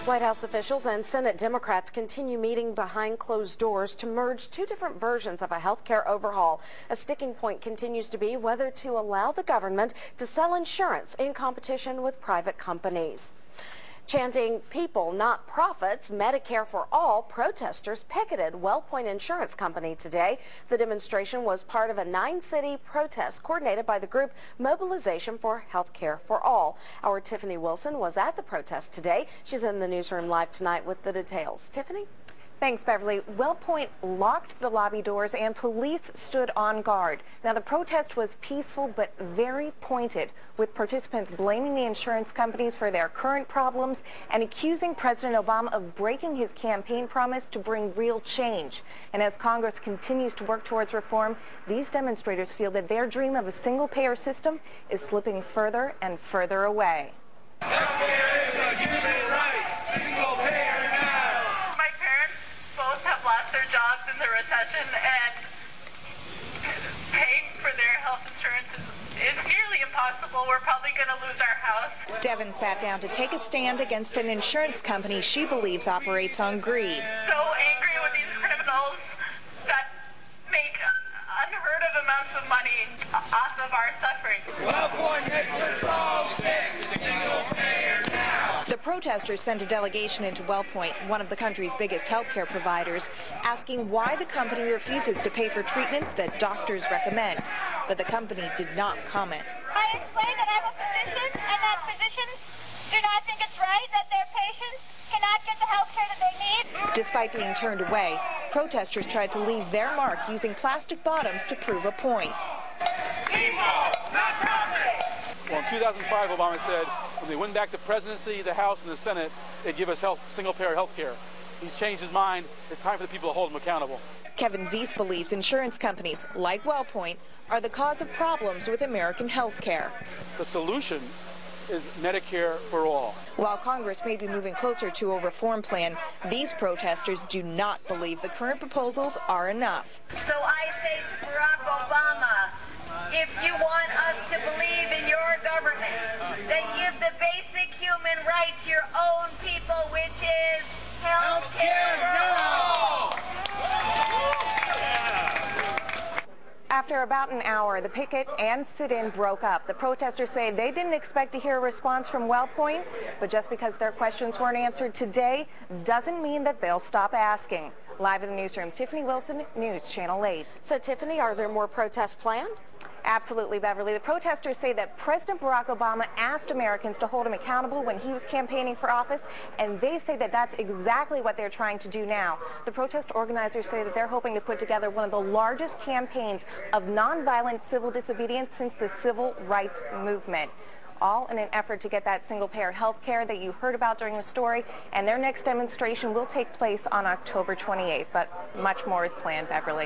White House officials and Senate Democrats continue meeting behind closed doors to merge two different versions of a health care overhaul. A sticking point continues to be whether to allow the government to sell insurance in competition with private companies. Chanting "people, not profits, Medicare for all," protesters picketed WellPoint Insurance Company today. The demonstration was part of a 9-city protest coordinated by the group Mobilization for Healthcare for All. Our Tiffany Wilson was at the protest today. She's in the newsroom live tonight with the details. Tiffany? Thanks, Beverly. WellPoint locked the lobby doors and police stood on guard. Now, the protest was peaceful but very pointed, with participants blaming the insurance companies for their current problems and accusing President Obama of breaking his campaign promise to bring real change. And as Congress continues to work towards reform, these demonstrators feel that their dream of a single-payer system is slipping further and further away. Lost their jobs in the recession, and paying for their health insurance is nearly impossible. We're probably going to lose our house. Devin sat down to take a stand against an insurance company she believes operates on greed. So angry with these criminals that make unheard of amounts of money off of our suffering. WellPoint makes us all fix single payer now. The protesters sent a delegation into WellPoint, one of the country's biggest healthcare providers, asking why the company refuses to pay for treatments that doctors recommend. But the company did not comment. I explained that I'm a physician and that physicians do not think it's right that their patients cannot get the health care that they need. Despite being turned away, protesters tried to leave their mark using plastic bottoms to prove a point. People, not profit. Well, in 2005, Obama said when they win back the presidency, the House, and the Senate, they'd give us single-payer health care. He's changed his mind. It's time for the people to hold him accountable. Kevin Zeiss believes insurance companies, like WellPoint, are the cause of problems with American health care. The solution is Medicare for all. While Congress may be moving closer to a reform plan, these protesters do not believe the current proposals are enough. So I say to Barack Obama, if you want us to believe in your government, then give the basic human right to your own people, which is health care for all. After about an hour, the picket and sit-in broke up. The protesters say they didn't expect to hear a response from WellPoint, but just because their questions weren't answered today doesn't mean that they'll stop asking. Live in the newsroom, Tiffany Wilson, News Channel 8. So, Tiffany, are there more protests planned? Absolutely, Beverly. The protesters say that President Barack Obama asked Americans to hold him accountable when he was campaigning for office, and they say that that's exactly what they're trying to do now. The protest organizers say that they're hoping to put together one of the largest campaigns of nonviolent civil disobedience since the civil rights movement, all in an effort to get that single-payer health care that you heard about during the story. And their next demonstration will take place on October 28th, but much more is planned, Beverly.